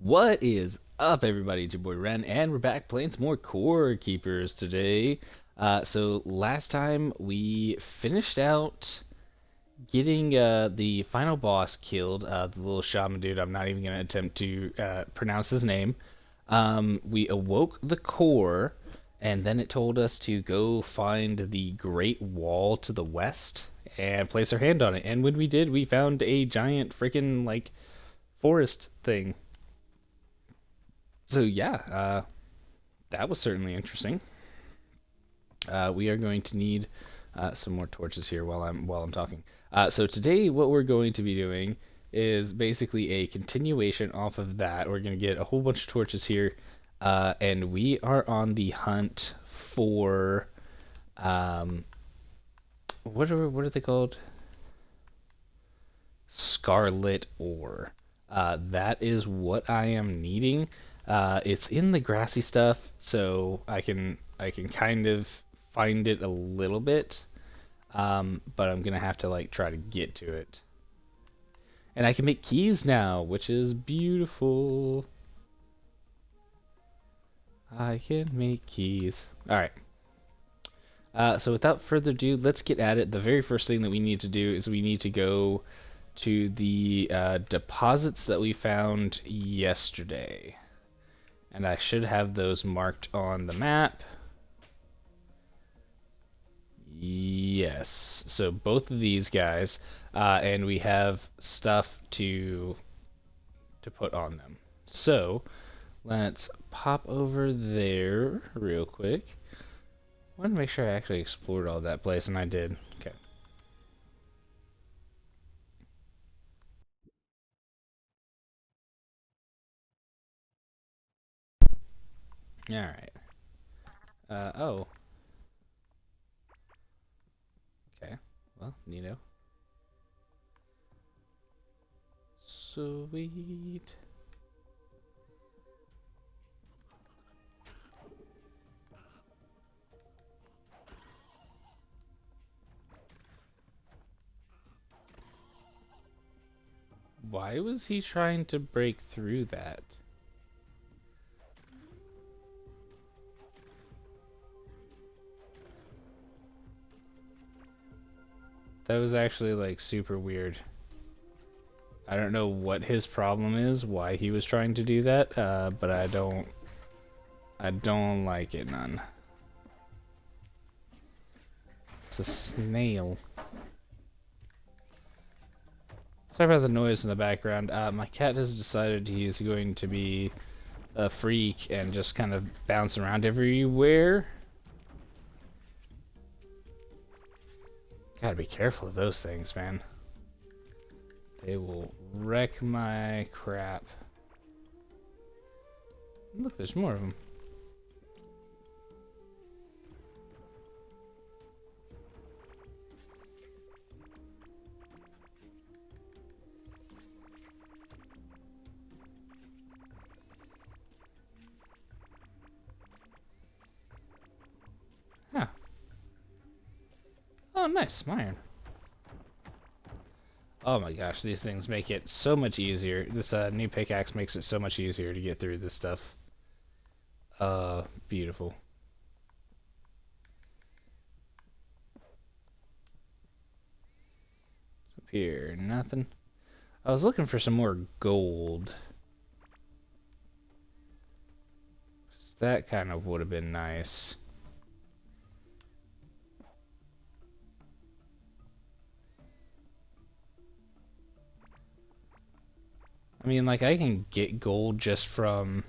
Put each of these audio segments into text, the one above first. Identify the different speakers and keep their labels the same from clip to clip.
Speaker 1: What is up, everybody? It's your boy Ren, and we're back playing some more Core Keepers today. So last time we finished out getting the final boss killed, the little shaman dude. I'm not even going to attempt to pronounce his name. We awoke the core, and then it told us to go find the Great Wall to the west and place our hand on it. And when we did, we found a giant freaking like forest thing. So yeah, that was certainly interesting. We are going to need some more torches here while I'm talking. So today, what we're going to be doing is basically a continuation off of that. We're going to get a whole bunch of torches here, and we are on the hunt for what are they called? Scarlet ore. That is what I am needing. It's in the grassy stuff, so I can kind of find it a little bit, but I'm gonna have to like try to get to it. And I can make keys now, which is beautiful. I can make keys. All right. So without further ado, let's get at it. The very first thing that we need to do is we need to go to the deposits that we found yesterday. And I should have those marked on the map. Yes. So both of these guys, and we have stuff to put on them. So let's pop over there real quick. I want to make sure I actually explored all that place, and I did. Okay. All right. Oh. Okay. Well, Nino. Sweet. Why was he trying to break through that? That was actually like super weird. I don't know what his problem is, why he was trying to do that, but I don't like it none. It's a snail. Sorry about the noise in the background. My cat has decided he's going to be a freak and just kind of bounce around everywhere. Gotta be careful of those things, man. They will wreck my crap. Look, there's more of them. Huh. Oh, nice, iron. Oh my gosh, these things make it so much easier. This new pickaxe makes it so much easier to get through this stuff. Beautiful. What's up here? Nothing. I was looking for some more gold. That kind of would have been nice. I mean, like, I can get gold just from,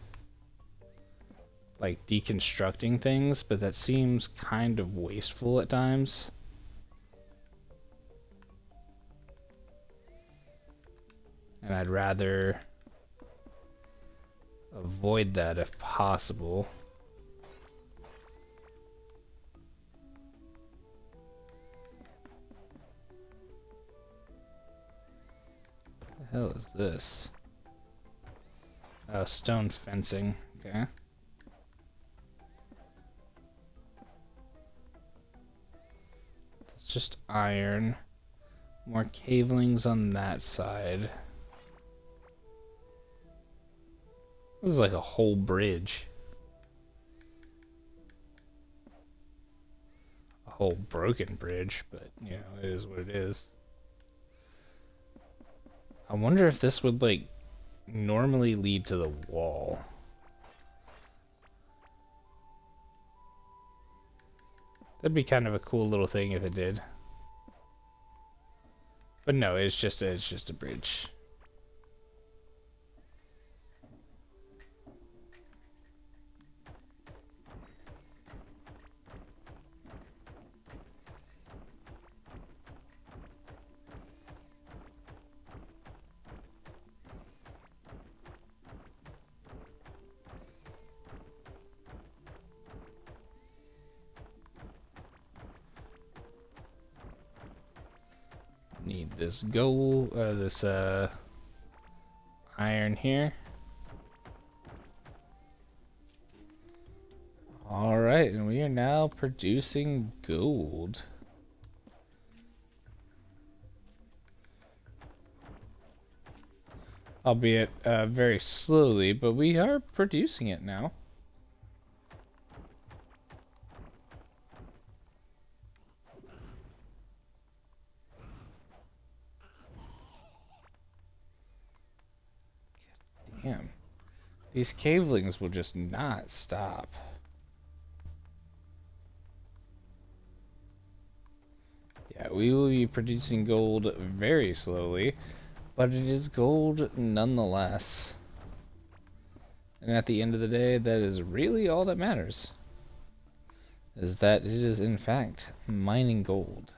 Speaker 1: like, deconstructing things, but that seems kind of wasteful at times. And I'd rather avoid that if possible. What the hell is this? Oh, stone fencing. Okay. It's just iron. More cavelings on that side. This is like a whole bridge. A whole broken bridge, but, you know, it is what it is. I wonder if this would, like, normally lead to the wall. That'd be kind of a cool little thing if it did. But no, it's just a bridge. Need this gold, this iron here. Alright, and we are now producing gold. Albeit very slowly, but we are producing it now. Damn. These cavelings will just not stop. Yeah, we will be producing gold very slowly, but it is gold nonetheless. And at the end of the day, that is really all that matters. Is that it is in fact mining gold.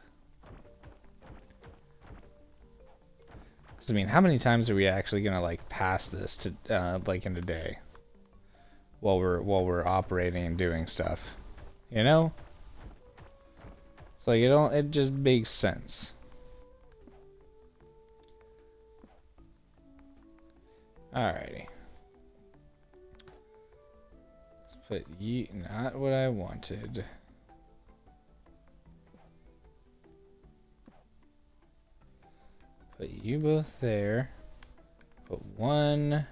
Speaker 1: Because I mean, how many times are we actually gonna like pass this to like in a day while we're operating and doing stuff? You know? It's like it just makes sense. Alrighty. Let's put you not what I wanted. Put you both there. Put one.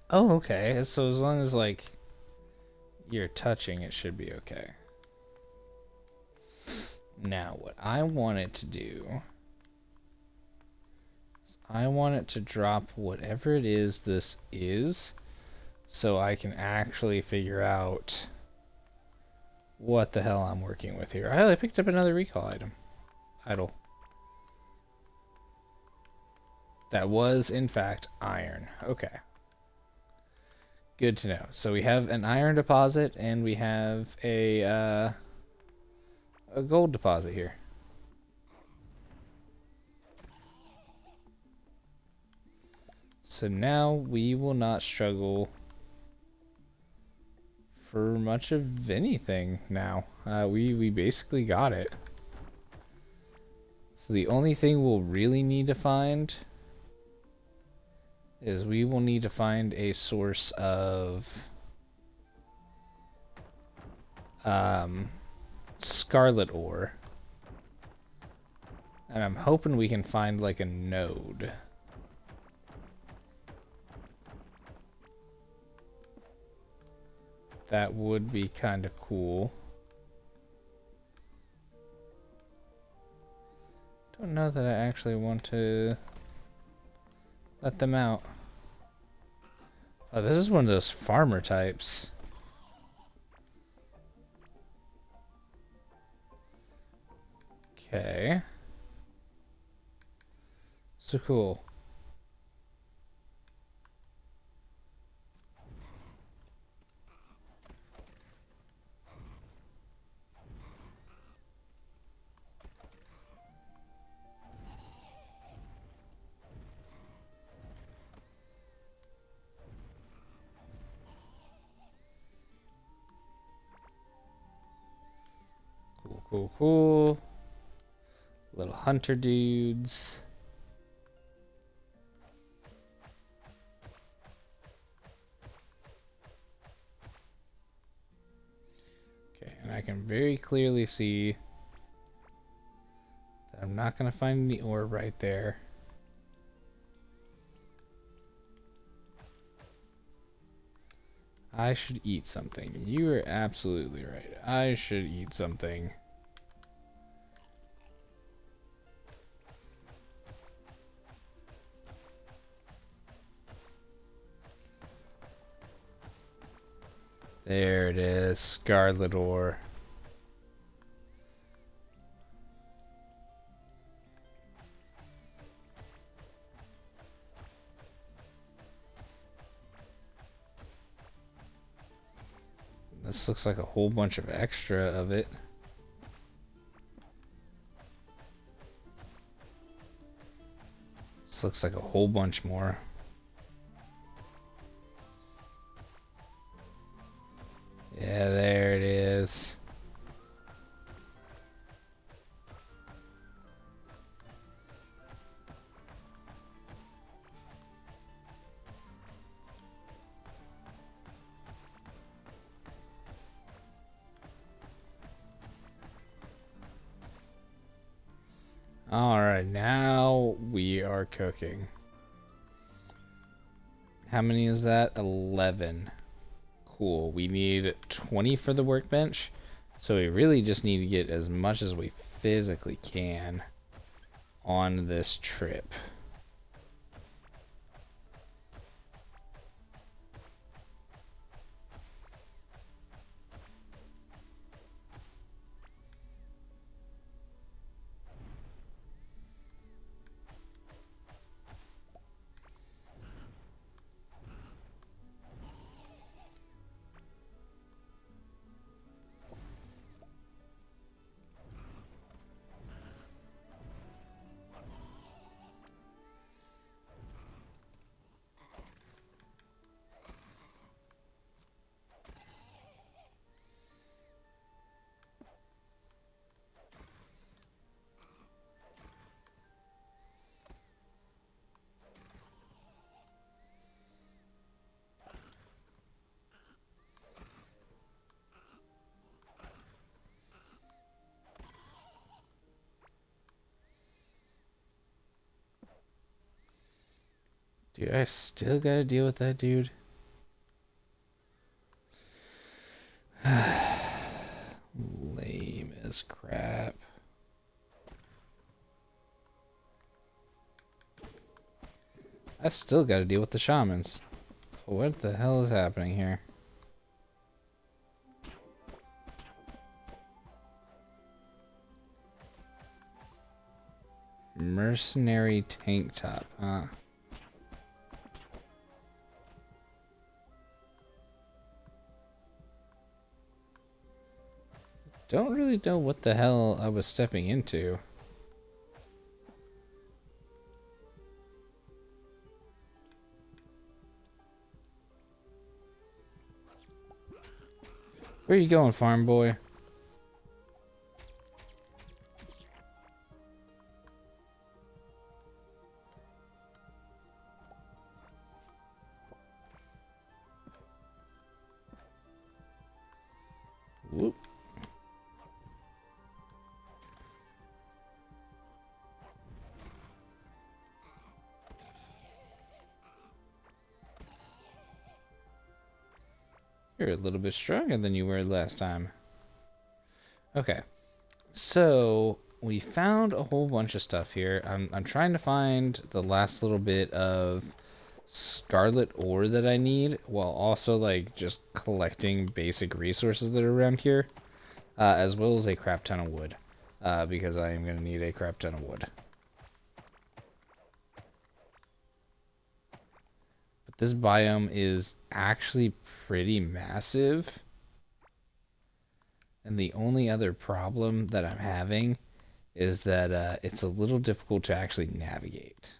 Speaker 1: Oh, okay. So as long as like you're touching, it should be okay. Now, what I want it to do is I want it to drop whatever it is this is, so I can actually figure out what the hell I'm working with here. I picked up another recall item. Idle. That was, in fact, iron. Okay. Good to know. So we have an iron deposit, and we have a gold deposit here. So now we will not struggle for much of anything now. We basically got it. So the only thing we'll really need to find is we will need to find a source of scarlet ore. And I'm hoping we can find like a node. That would be kind of cool. Don't know that I actually want to let them out. Oh, this is one of those farmer types. Okay. So cool. Cool. Little hunter dudes. Okay, and I can very clearly see that I'm not going to find any ore right there. I should eat something. You are absolutely right. I should eat something. There it is, Scarlet Ore. This looks like a whole bunch of extra of it. This looks like a whole bunch more. Yeah, there it is. Alright, now we are cooking. How many is that? 11. Cool. We need 20 for the workbench. So we really just need to get as much as we physically can on this trip. Dude, I still gotta deal with that dude. Lame as crap. I still gotta deal with the shamans. What the hell is happening here? Mercenary tank top, huh? Don't really know what the hell I was stepping into. Where are you going, farm boy? Whoop. You're a little bit stronger than you were last time. Okay, so we found a whole bunch of stuff here. I'm trying to find the last little bit of scarlet ore that I need, while also like just collecting basic resources that are around here, as well as a crap ton of wood, because I am going to need a crap ton of wood. But this biome is actually pretty massive. And the only other problem that I'm having is that it's a little difficult to actually navigate.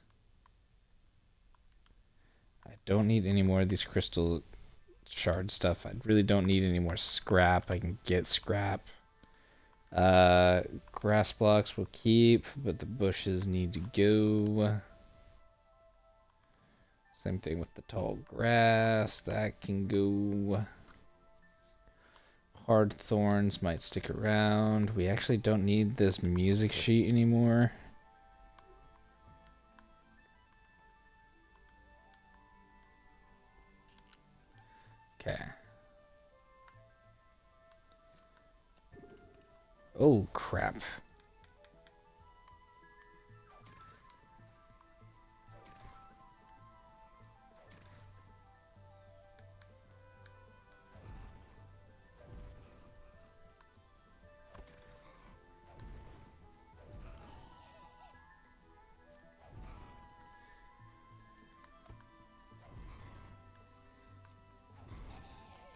Speaker 1: I don't need any more of these crystal shard stuff. I really don't need any more scrap. I can get scrap. Grass blocks will keep, but the bushes need to go. Same thing with the tall grass. That can go. Hard thorns might stick around. We actually don't need this music sheet anymore. Okay. Oh, crap.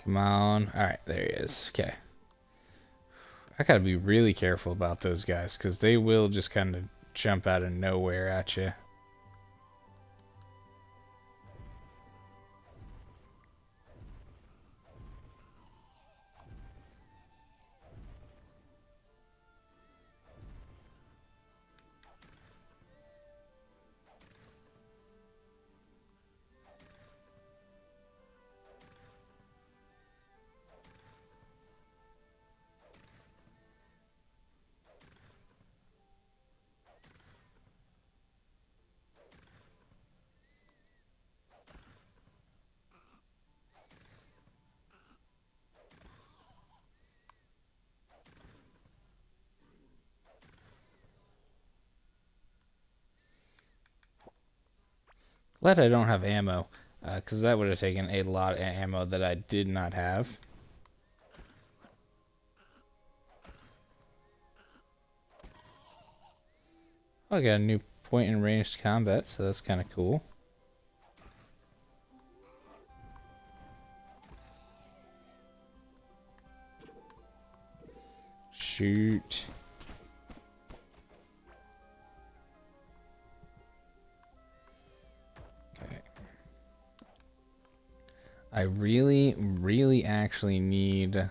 Speaker 1: Come on. Alright, there he is. Okay. I gotta be really careful about those guys, because they will just kind of jump out of nowhere at you. Glad I don't have ammo, because that would have taken a lot of ammo that I did not have. Oh, I got a new point in ranged combat, so that's kind of cool. Shoot. Okay. I really actually need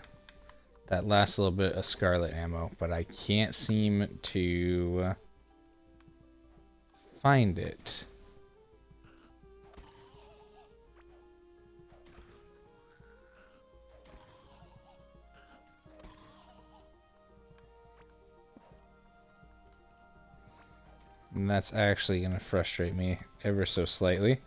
Speaker 1: that last little bit of scarlet ammo, but I can't seem to find it. And that's actually going to frustrate me ever so slightly.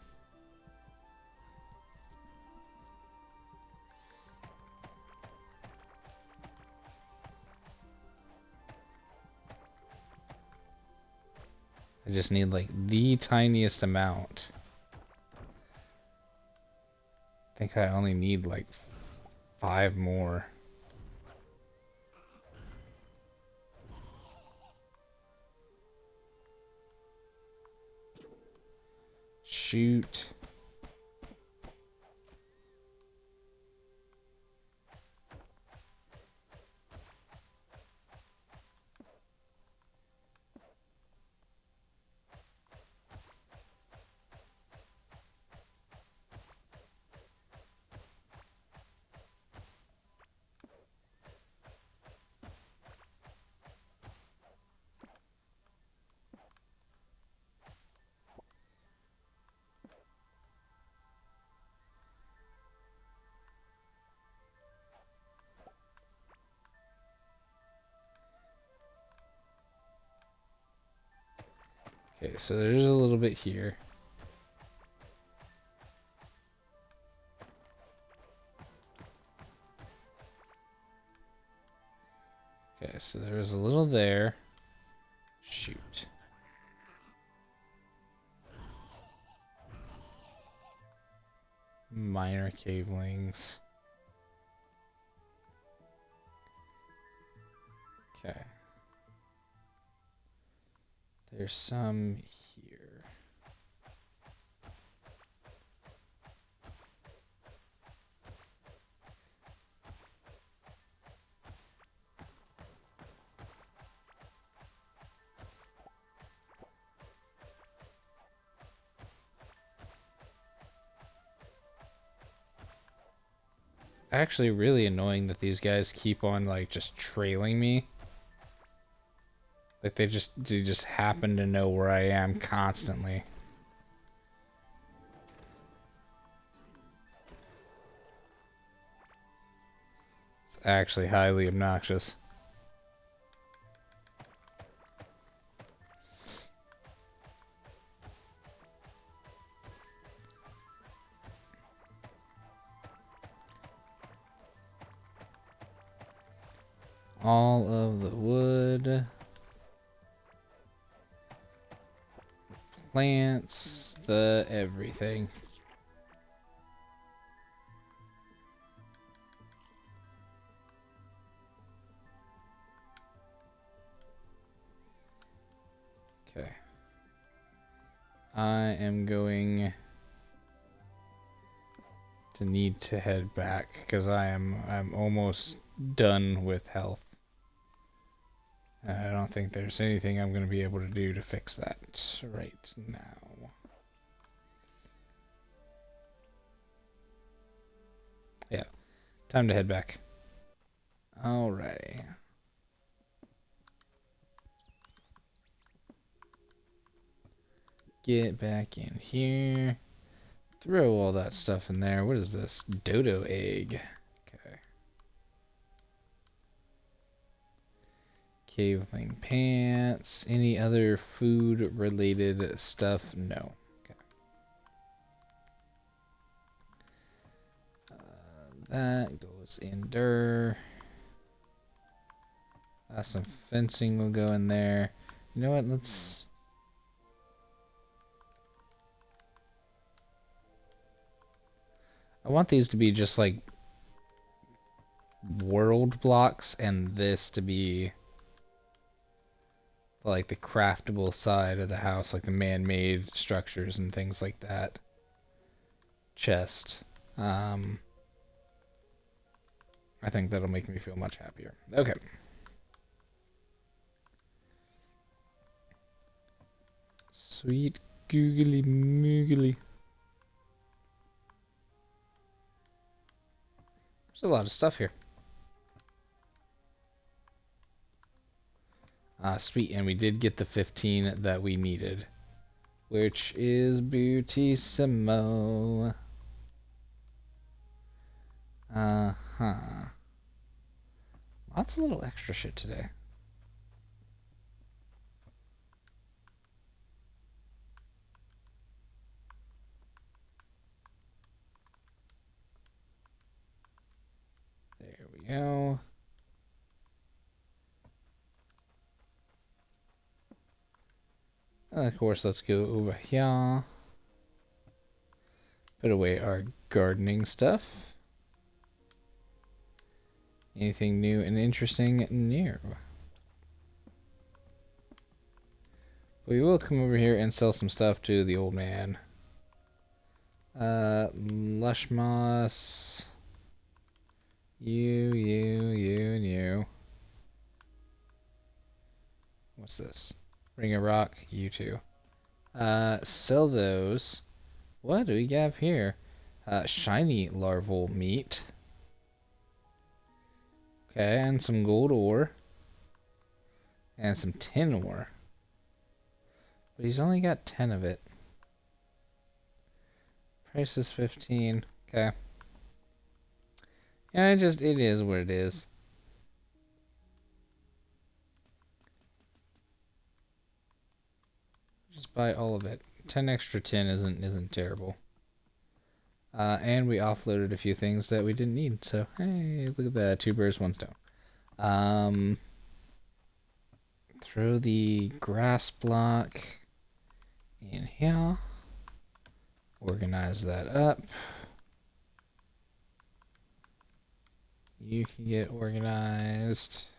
Speaker 1: I just need like the tiniest amount. I think I only need like 5 more. Shoot. Okay, so there's a little bit here. Okay, so there was a little there. Shoot. Minor cavelings. Okay. There's some here. It's actually really annoying that these guys keep on like just trailing me. Like they just happen to know where I am constantly. It's actually highly obnoxious. all of the wood, plants, the everything. Okay. I am going to need to head back because I'm almost done with health. I don't think there's anything I'm going to be able to do to fix that right now. Yeah, time to head back. Alrighty. Get back in here. Throw all that stuff in there. What is this? Dodo egg. Okay. Caveling pants. Any other food related stuff? No. Okay. That goes in there. Some fencing will go in there. You know what? Let's... I want these to be just like world blocks and this to be like the craftable side of the house, like the man-made structures and things like that. Chest. I think that'll make me feel much happier. Okay. Sweet googly moogly. There's a lot of stuff here. Sweet, and we did get the 15 that we needed, which is beautissimo. Uh-huh. Lots of little extra shit today. There we go. And of course, let's go over here. Put away our gardening stuff. Anything new and interesting? No. We will come over here and sell some stuff to the old man. Lush moss. You, and you. What's this? Ring of rock, you too. Sell those. What do we have here? Shiny larval meat. Okay, and some gold ore. And some tin ore. But he's only got 10 of it. Price is 15. Okay. Yeah, it is what it is. Just buy all of it. 10 extra tin isn't terrible. And we offloaded a few things that we didn't need. So, hey, look at that. 2 birds, 1 stone. Throw the grass block in here. Organize that up. You can get organized.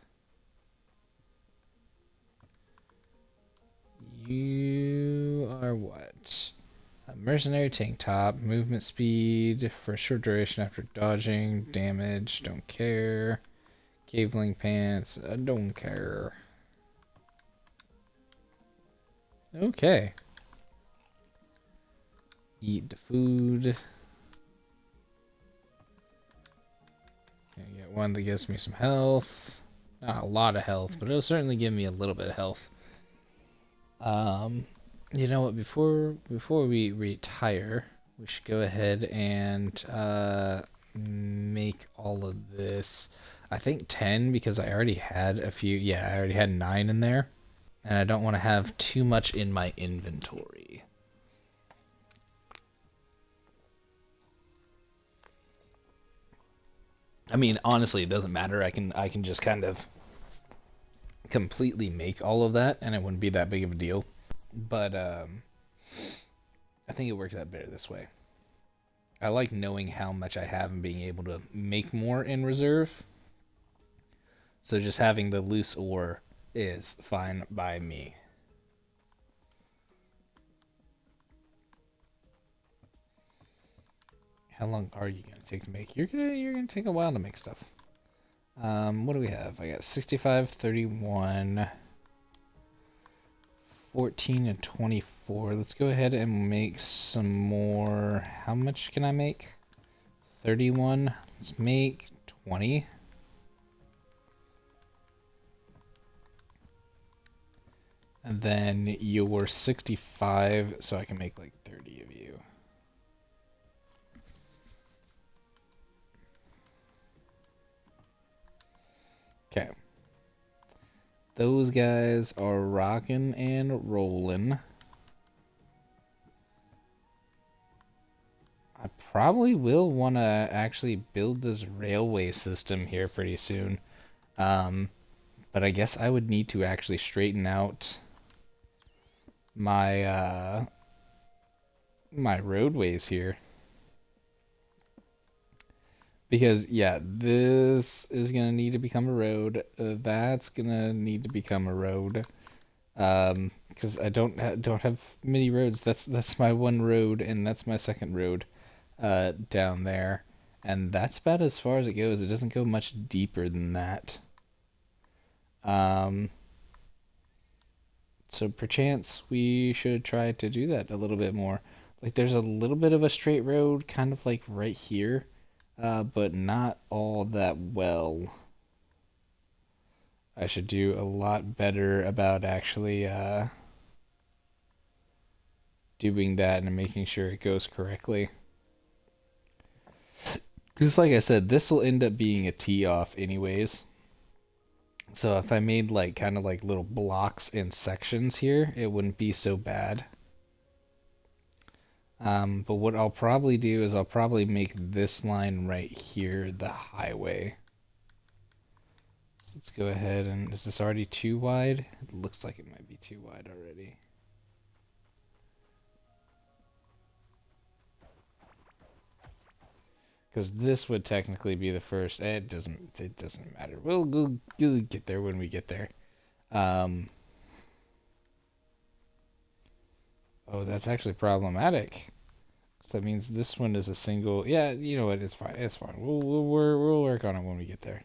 Speaker 1: You are what? A mercenary tank top, movement speed for a short duration after dodging, damage, don't care. Caveling pants, don't care. Okay. Eat the food. I get one that gives me some health. Not a lot of health, but it'll certainly give me a little bit of health. You know what? Before we retire, we should go ahead and make all of this. I think 10 because I already had a few. Yeah, I already had 9 in there, and I don't want to have too much in my inventory. I mean, honestly, it doesn't matter. I can just kind of completely make all of that, and it wouldn't be that big of a deal. But I think it works out better this way. I like knowing how much I have and being able to make more in reserve. So just having the loose ore is fine by me. How long are you gonna take to make? You're gonna take a while to make stuff. What do we have? I got 65, 31, 14, and 24. Let's go ahead and make some more. How much can I make? 31. Let's make 20. And then you're 65, so I can make like 30 of you. Okay. Those guys are rocking and rolling. I probably will want to actually build this railway system here pretty soon. But I guess I would need to actually straighten out my my roadways here. Because, yeah, this is going to need to become a road. That's going to need to become a road. Because I don't have many roads. That's my one road, and that's my second road down there. And that's about as far as it goes. It doesn't go much deeper than that. So perchance we should try to do that a little bit more. Like, there's a little bit of a straight road kind of like right here. But not all that well. I should do a lot better about actually doing that and making sure it goes correctly. Because like I said, this will end up being a tee off anyways. So if I made like kind of like little blocks and sections here, it wouldn't be so bad. But what I'll probably do is I'll probably make this line right here the highway. So let's go ahead and, is this already too wide? It looks like it might be too wide already. Because this would technically be the first. It doesn't matter. We'll get there when we get there. Oh, that's actually problematic. So that means this one is a single. Yeah, you know what? It's fine. It's fine. We'll work on it when we get there.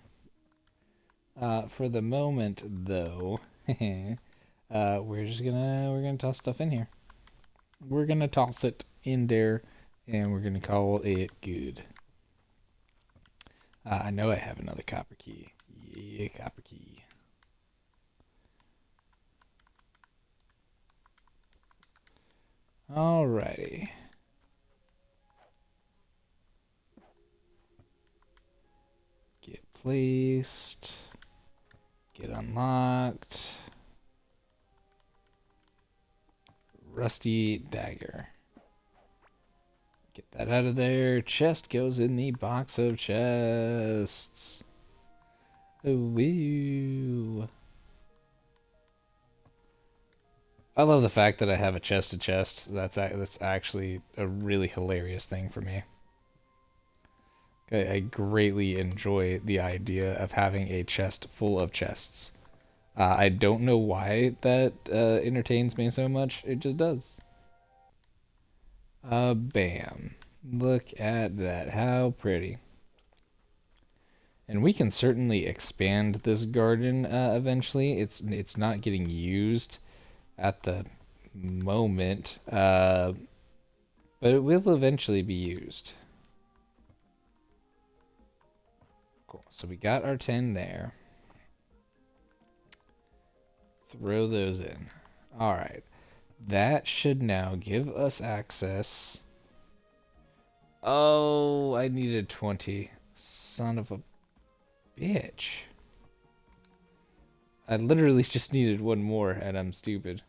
Speaker 1: For the moment, though, we're gonna toss stuff in here. We're gonna toss it in there, and we're gonna call it good. I know I have another copper key. Yeah, copper key. Alrighty. Get placed. Get unlocked. Rusty dagger. Get that out of there. Chest goes in the box of chests. Woo. I love the fact that I have a chest to chest. That's actually a really hilarious thing for me. I greatly enjoy the idea of having a chest full of chests. I don't know why that entertains me so much. It just does. Bam. Look at that. How pretty. And we can certainly expand this garden eventually. It's not getting used at the moment, but it will eventually be used. Cool. So we got our 10 there. Throw those in. All right. That should now give us access. Oh, I needed 20. Son of a bitch. I literally just needed one more, and I'm stupid.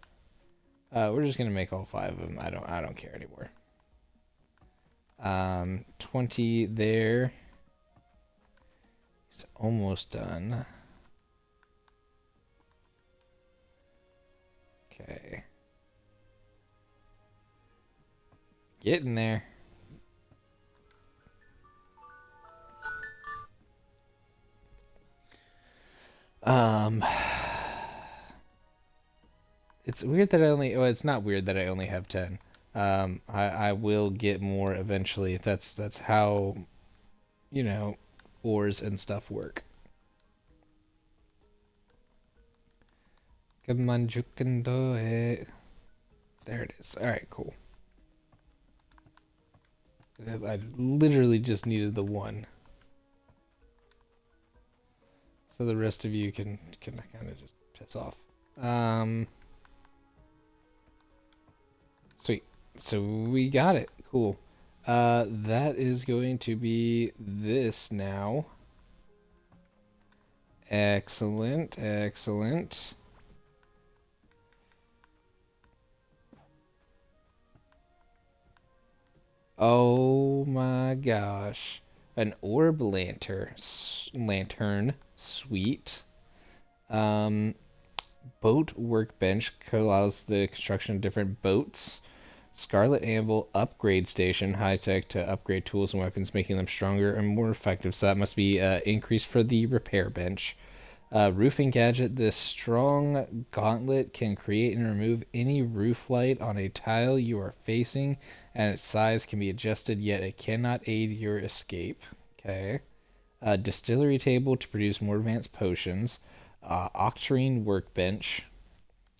Speaker 1: We're just gonna make all 5 of them. I don't care anymore. 20 there. It's almost done. Okay. Getting there. Um, it's weird that I only. Well, it's not weird that I only have 10. I will get more eventually. That's how, you know, ores and stuff work. Come on, you can do it. There it is. All right, cool. I literally just needed the one, so the rest of you can kind of just piss off. Sweet. So we got it. Cool. That is going to be this now. Excellent, excellent. Oh my gosh. An orb lantern. Sweet. Um, boat workbench allows the construction of different boats. Scarlet Anvil upgrade station, high tech to upgrade tools and weapons, making them stronger and more effective. So that must be increased for the repair bench. Roofing gadget. This strong gauntlet can create and remove any roof light on a tile you are facing, and its size can be adjusted, yet it cannot aid your escape. Okay. Distillery table to produce more advanced potions. Octarine workbench.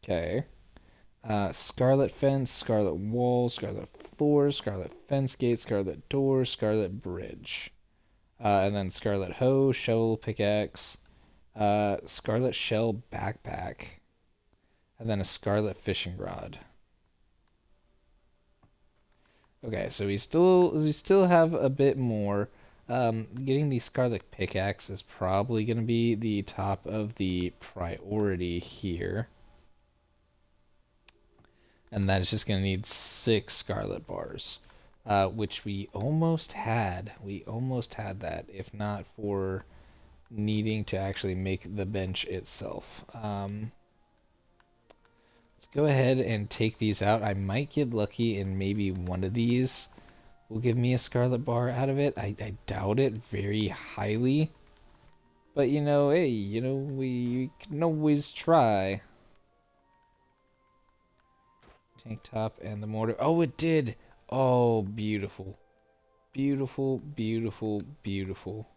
Speaker 1: Okay. Scarlet fence, scarlet wall, scarlet floor, scarlet fence gate, scarlet door, scarlet bridge. And then scarlet hoe, shovel pickaxe, scarlet shell backpack, and then a scarlet fishing rod. Okay, so we still have a bit more. Getting the scarlet pickaxe is probably going to be the top of the priority here. And that is just going to need 6 scarlet bars, which we almost had. We almost had that, if not for needing to actually make the bench itself. Let's go ahead and take these out. I might get lucky and maybe one of these will give me a scarlet bar out of it. I doubt it very highly. But you know, hey, you know, we can always try. Tank top and the mortar. Oh, it did! Oh, beautiful. Beautiful, beautiful, beautiful.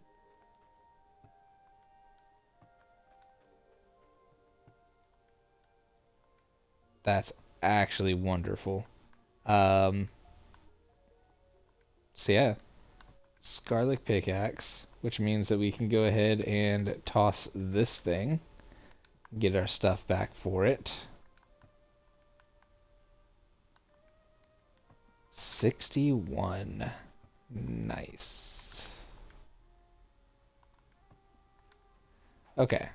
Speaker 1: That's actually wonderful. Um, so yeah, Scarlet Pickaxe, which means that we can go ahead and toss this thing, get our stuff back for it. 61. Nice. Okay.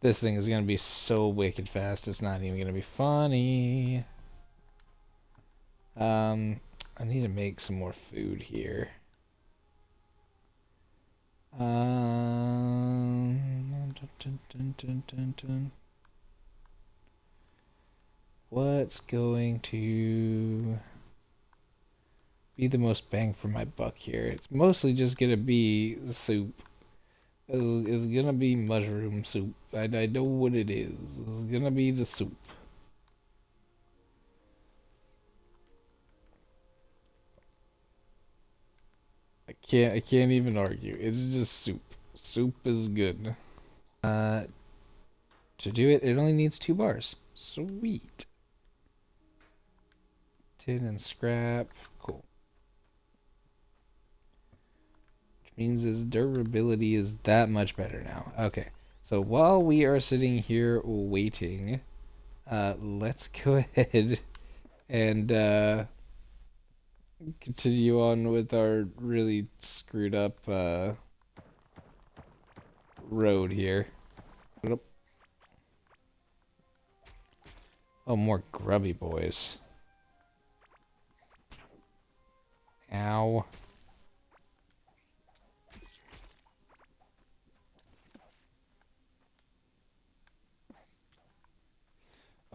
Speaker 1: This thing is going to be so wicked fast, it's not even going to be funny. I need to make some more food here. What's going to be the most bang for my buck here? It's mostly just gonna be soup. It's gonna be mushroom soup. I know what it is. It's gonna be the soup. I can't even argue. It's just soup. Soup is good. To do it, it only needs 2 bars. Sweet. Tin and scrap. Cool. Which means its durability is that much better now. Okay. So while we are sitting here waiting, let's go ahead and continue on with our really screwed up road here. Oh, more grubby boys. Ow.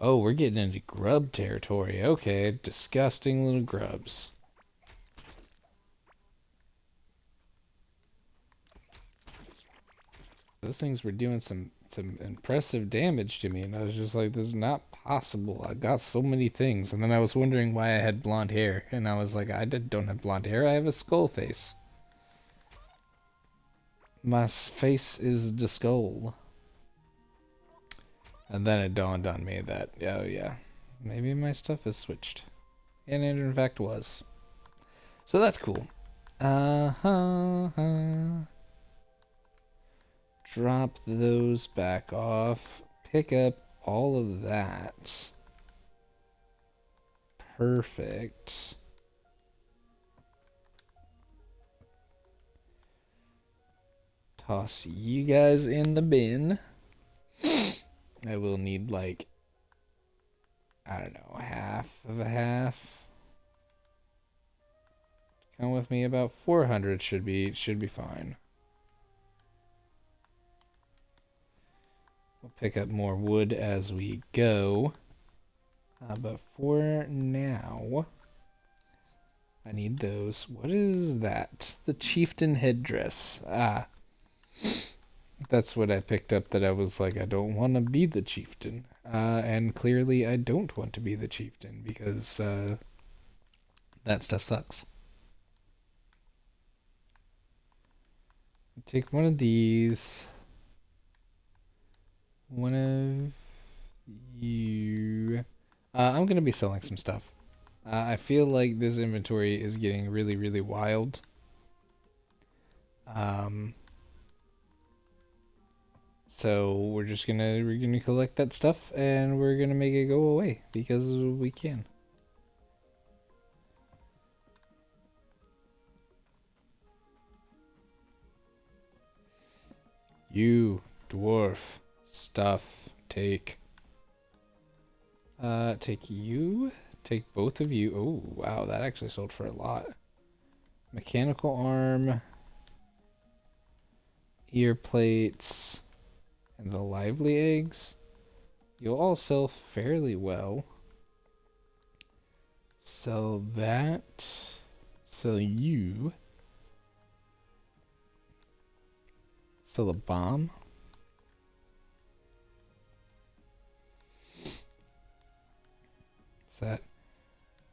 Speaker 1: Oh, we're getting into grub territory. Okay, disgusting little grubs. Those things were doing some impressive damage to me, and I was just like, this is not possible. I got so many things. And then I was wondering why I had blonde hair, and I was like, don't have blonde hair, I have a skull face. My face is the skull. And then it dawned on me that, oh yeah, maybe my stuff is switched. And it in fact was. So that's cool. Drop those back off. Pick up all of that. Perfect. Toss you guys in the bin. I will need like, I don't know, half of a half. Come with me, about 400 should be fine. We'll pick up more wood as we go. But for now, I need those. What is that? The chieftain headdress. Ah. That's what I picked up, that I was like, I don't want to be the chieftain. And clearly I don't want to be the chieftain, because that stuff sucks. Take one of these. One of you. I'm going to be selling some stuff. I feel like this inventory is getting really, really wild. So we're gonna collect that stuff, and we're gonna make it go away because we can. You dwarf stuff, take you, take both of you. Oh wow, that actually sold for a lot. Mechanical arm, ear plates, and the lively eggs. You'll all sell fairly well. Sell that. Sell you. Sell a bomb. What's that?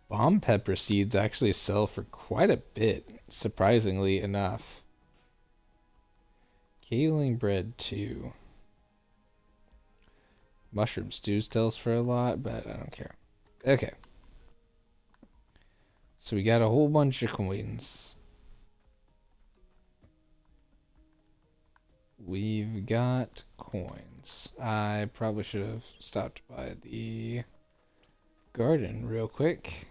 Speaker 1: Bomb pepper seeds actually sell for quite a bit, surprisingly enough. Kaling bread too. Mushroom stew sells for a lot, but I don't care. Okay. So we got a whole bunch of coins. We've got coins. I probably should have stopped by the garden real quick.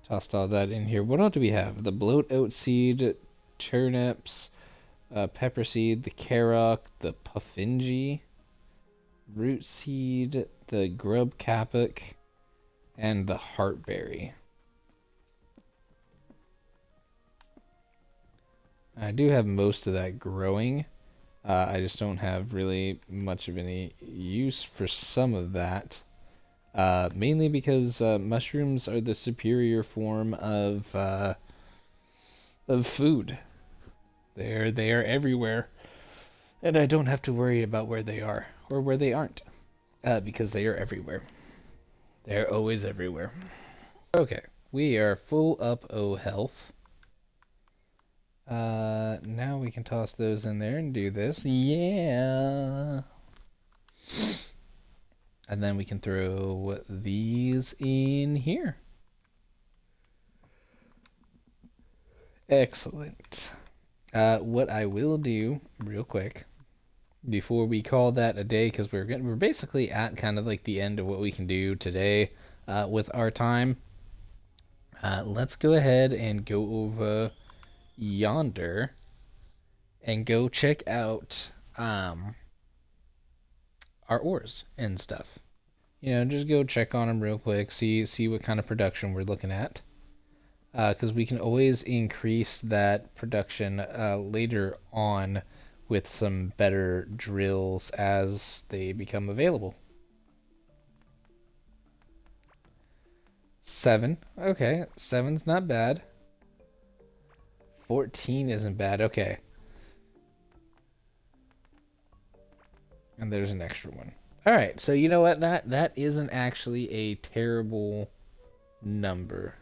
Speaker 1: Tossed all that in here. What else do we have? The bloat oat seed, turnips, pepper seed, the carrock, the puffingy, root seed, the grub capoc, and the heartberry. I do have most of that growing. I just don't have really much of any use for some of that. Mainly because mushrooms are the superior form of food. They are everywhere, and I don't have to worry about where they are or where they aren't, because they are everywhere. They're always everywhere. Okay, we are full up O health. Now we can toss those in there and do this. Yeah. And then we can throw these in here. Excellent. What I will do real quick before we call that a day, because we're basically at kind of like the end of what we can do today with our time. Let's go ahead and go over yonder and go check out our ores and stuff. You know, just go check on them real quick, see what kind of production we're looking at. Because we can always increase that production later on with some better drills as they become available. 7. Okay, 7's not bad. 14 isn't bad. Okay. And there's an extra one. All right, so you know what? That isn't actually a terrible number.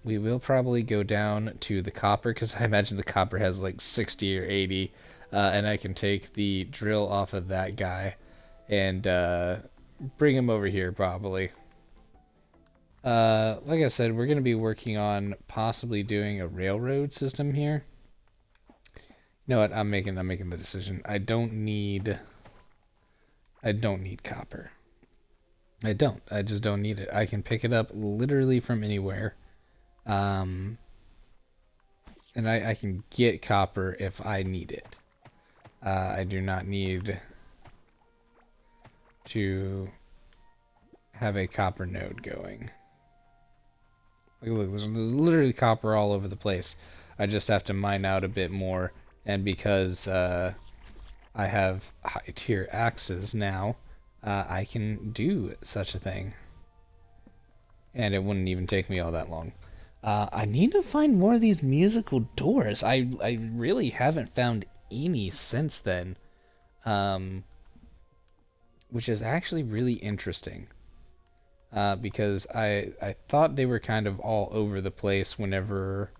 Speaker 1: We will probably go down to the copper because I imagine the copper has like 60 or 80, and I can take the drill off of that guy and bring him over here probably. Like I said, we're going to be working on possibly doing a railroad system here. You know what? I'm making the decision. I don't need copper. I don't. I just don't need it. I can pick it up literally from anywhere. Um, and I can get copper if I need it. I do not need to have a copper node going. Look, there's literally copper all over the place. I just have to mine out a bit more, and because I have high tier axes now, I can do such a thing. And it wouldn't even take me all that long. I need to find more of these musical doors. I really haven't found any since then, which is actually really interesting. Because I thought they were kind of all over the place whenever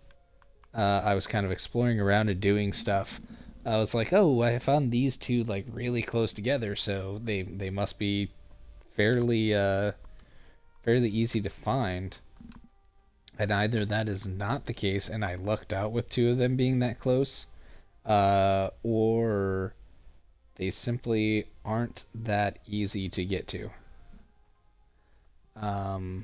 Speaker 1: I was kind of exploring around and doing stuff. I was like, oh, I found these two like really close together, so they must be fairly fairly easy to find. And either that is not the case, and I lucked out with two of them being that close, or they simply aren't that easy to get to. What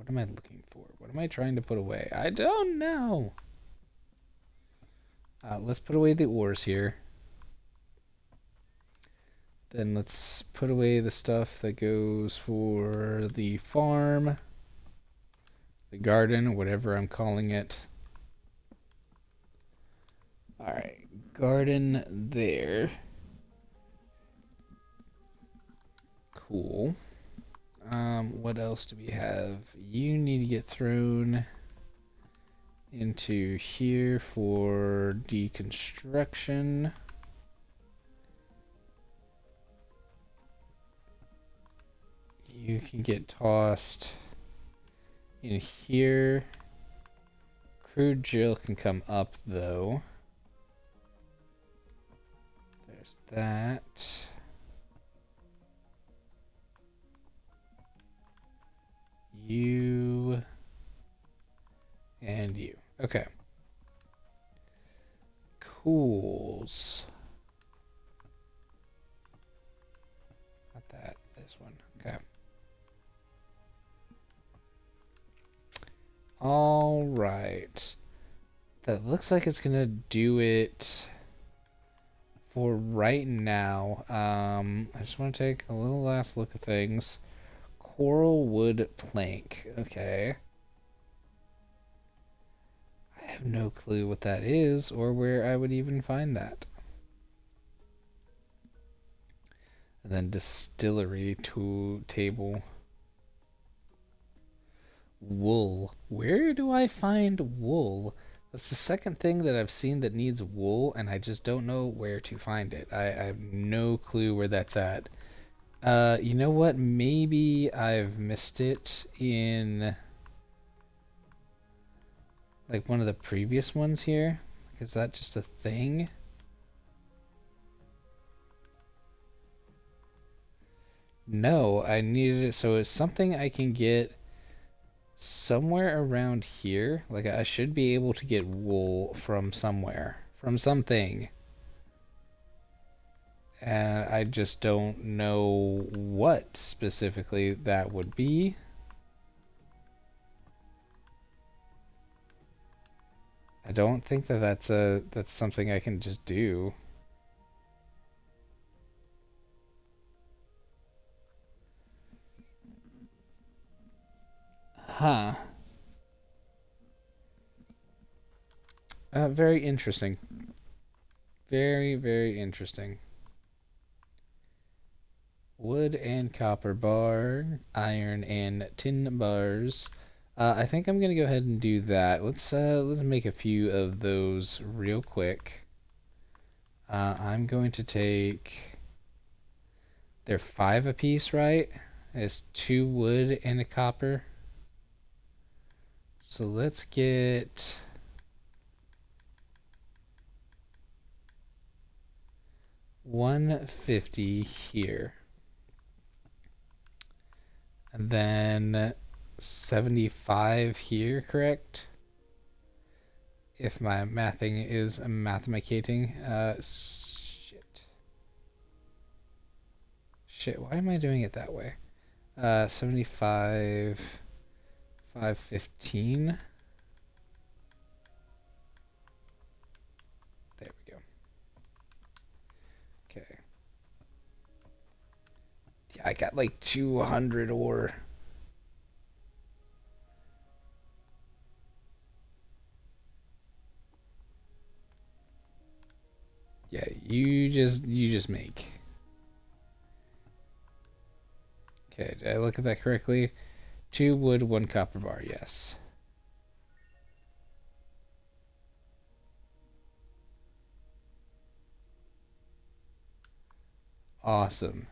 Speaker 1: am I looking for? What am I trying to put away? I don't know. Let's put away the ores here. Then let's put away the stuff that goes for the farm, the garden, whatever I'm calling it. Alright, garden there. Cool. What else do we have? You need to get thrown into here for deconstruction. You can get tossed in here. Crude Jill can come up though. There's that. You and you. Okay. Cools. Not that. This one. Okay. All right. That looks like it's gonna do it for right now. I just want to take a little last look at things. Coral wood plank. Okay. I have no clue what that is or where I would even find that. And then distillery table. Wool. Where do I find wool? That's the second thing that I've seen that needs wool, and I just don't know where to find it. I have no clue where that's at. You know what? Maybe I've missed it in like one of the previous ones here. Like, is that just a thing? No, I needed it. So it's something I can get somewhere around here. Like I should be able to get wool from somewhere, from something. And I just don't know what specifically that would be. I don't think that that's something I can just do. Huh. Very interesting. Very, very interesting. Wood and copper bar, iron and tin bars. I think I'm gonna go ahead and do that. Let's make a few of those real quick. I'm going to take. They're 5 apiece, right? It's 2 wood and a copper. So let's get 150 here. And then 75 here, correct? If my mathing is mathemacating. Shit, why am I doing it that way? 75, 515. There we go. Okay. Yeah, I got like 200 ore. Yeah, you just make. Okay, did I look at that correctly? 2 wood, 1 copper bar, yes. Awesome.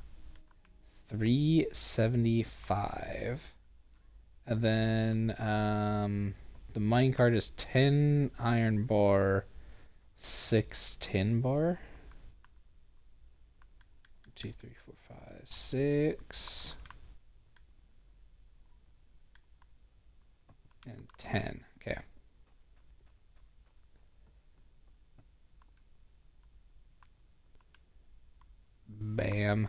Speaker 1: 375. And then the minecart is 10 iron bar, 6 tin bar. 2, 3, 4, 5, 6. And 10. Okay. Bam.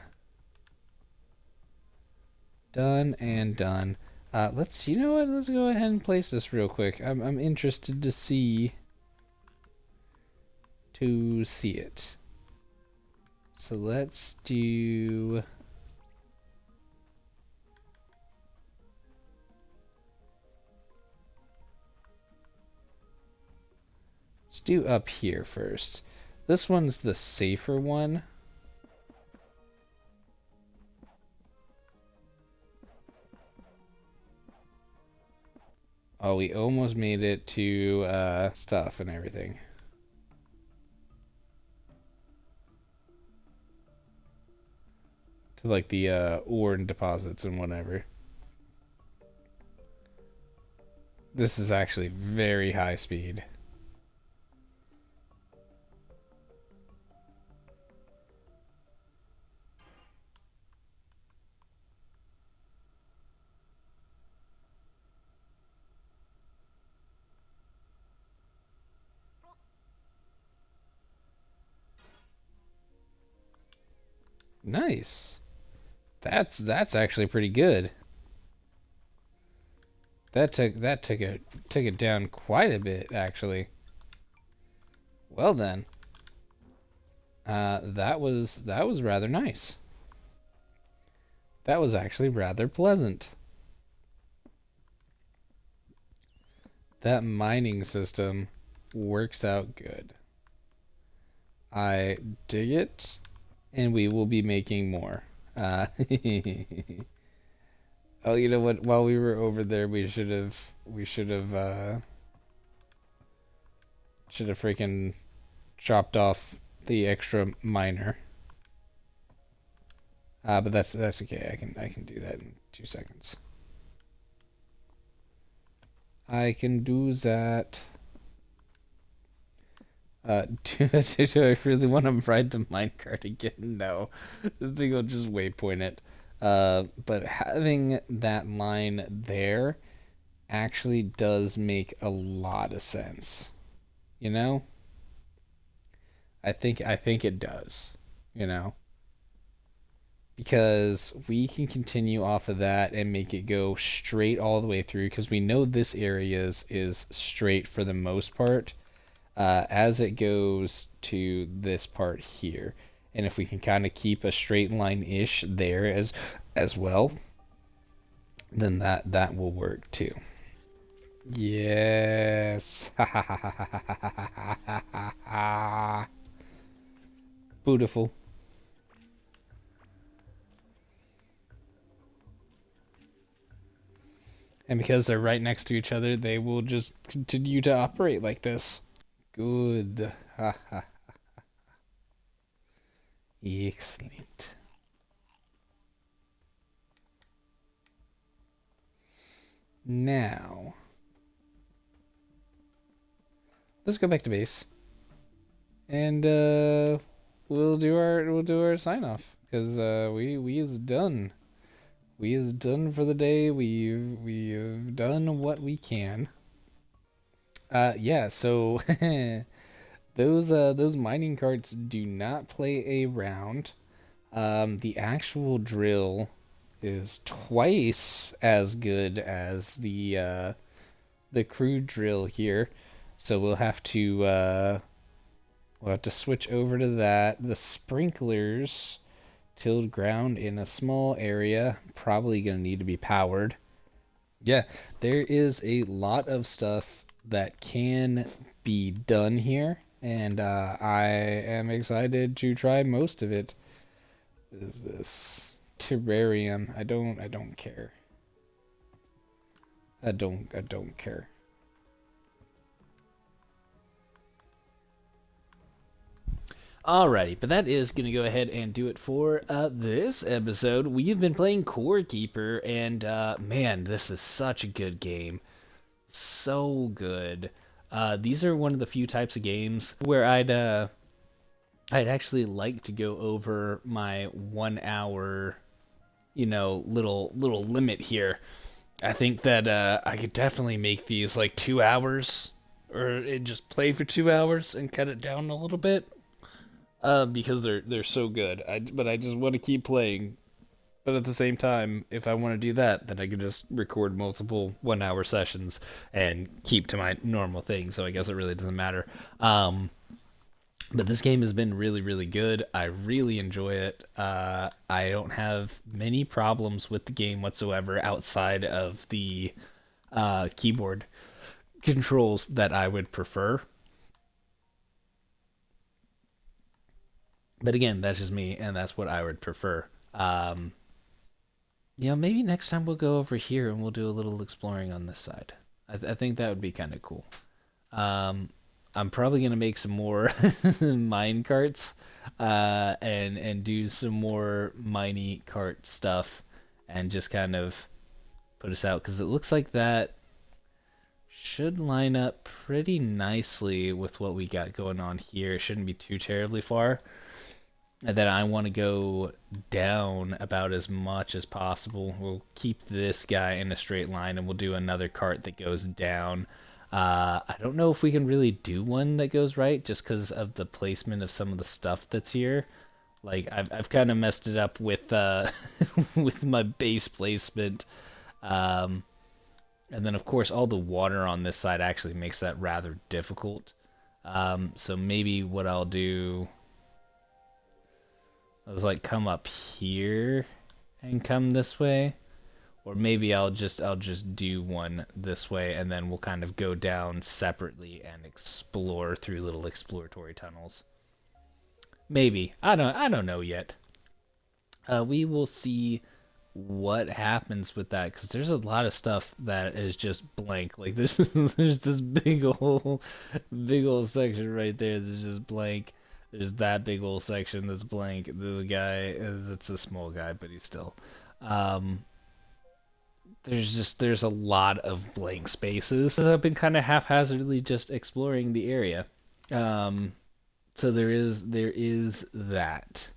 Speaker 1: Done and done. You know what? Let's go ahead and place this real quick. I'm interested to see it. So let's do. Let's do up here first. This one's the safer one. Oh, we almost made it to stuff and everything. To like the ore and deposits and whatever. This is actually very high speed. Nice. That's actually pretty good. That took it down quite a bit actually. Well then. That was rather nice. That was actually rather pleasant. That mining system works out good. I dig it, and we will be making more. Oh, you know what? While we were over there, we should have freaking chopped off the extra miner. But that's okay. I can do that in 2 seconds. I can do that. Do I really want to ride the minecart again? No. The thing will just waypoint it. But having that line there actually does make a lot of sense. You know? I think it does. You know? Because we can continue off of that and make it go straight all the way through because we know this area is straight for the most part. As it goes to this part here. And if we can kind of keep a straight line-ish there as well, then that will work too. Yes. Beautiful. And because they're right next to each other, they will just continue to operate like this. Good. Ha ha. Excellent. Now, let's go back to base, and we'll do our sign off because we is done. We is done for the day. We've done what we can. Yeah. So those mining carts do not play around. The actual drill is twice as good as the crude drill here, so we'll have to switch over to that. The sprinklers tilled ground in a small area, probably gonna need to be powered. Yeah, there is a lot of stuff that can be done here, and I am excited to try most of it. What is this? Terrarium. I don't care. I don't care. Alrighty, but that is going to go ahead and do it for this episode. We've been playing Core Keeper, and man, this is such a good game. So good. These are one of the few types of games where I'd actually like to go over my 1 hour, little limit here. I think that I could definitely make these like 2 hours, or just play for 2 hours and cut it down a little bit. Because they're so good. But I just want to keep playing. But at the same time, if I want to do that, then I could just record multiple 1 hour sessions and keep to my normal thing. So I guess it really doesn't matter. But this game has been really, really good. I really enjoy it. I don't have many problems with the game whatsoever outside of the keyboard controls that I would prefer. But again, that's just me, and that's what I would prefer. Maybe next time we'll go over here and we'll do a little exploring on this side. I think that would be kind of cool. Um, I'm probably gonna make some more mine carts, and do some more miney cart stuff, and just kind of put us out because it looks like that should line up pretty nicely with what we got going on here. It shouldn't be too terribly far. And then I want to go down about as much as possible. We'll keep this guy in a straight line, and we'll do another cart that goes down. I don't know if we can really do one that goes right, just because of the placement of some of the stuff that's here. Like I've kind of messed it up with with my base placement, um, and then of course all the water on this side actually makes that rather difficult. So maybe what I'll do is like come up here and come this way, or maybe I'll just do one this way, and then we'll kind of go down separately and explore through little exploratory tunnels. Maybe I don't know yet. We will see what happens with that because there's a lot of stuff that is just blank. Like there's this big old section right there that's just blank. There's that big old section that's blank. There's a guy that's a small guy, but he's still. Um, there's a lot of blank spaces. I've been kind of haphazardly just exploring the area. Um, so there is that.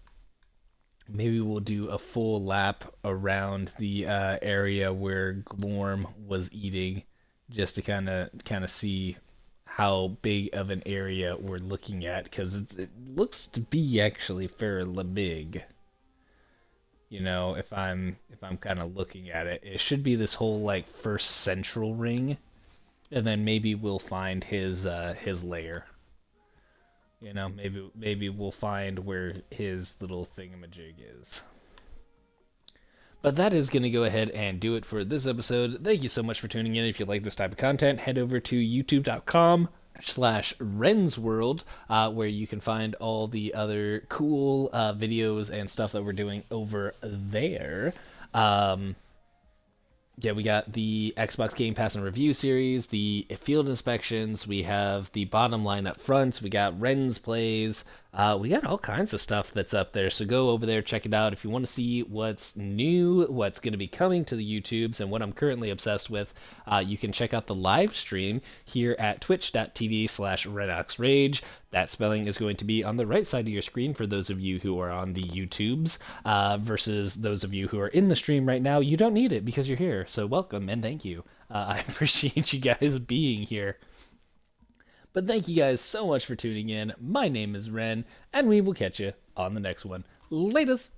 Speaker 1: Maybe we'll do a full lap around the area where Glorm was eating, just to kind of see how big of an area we're looking at, because it looks to be actually fairly big. If I'm kind of looking at it, it should be this whole like first central ring, and then maybe we'll find his lair. Maybe we'll find where his little thingamajig is. But that is going to go ahead and do it for this episode. Thank you so much for tuning in. If you like this type of content, head over to youtube.com/rensworld, where you can find all the other cool videos and stuff that we're doing over there. Yeah, we got the Xbox Game Pass and Review series, the field inspections, we have the bottom line up front, we got Ren's plays, we got all kinds of stuff that's up there. So go over there, check it out. If you want to see what's new, what's going to be coming to the YouTubes, and what I'm currently obsessed with, you can check out the live stream here at twitch.tv/RenoxRage. That spelling is going to be on the right side of your screen for those of you who are on the YouTubes, versus those of you who are in the stream right now. You don't need it because you're here. So welcome and thank you. I appreciate you guys being here. But thank you guys so much for tuning in. My name is Ren, and we will catch you on the next one. Latest!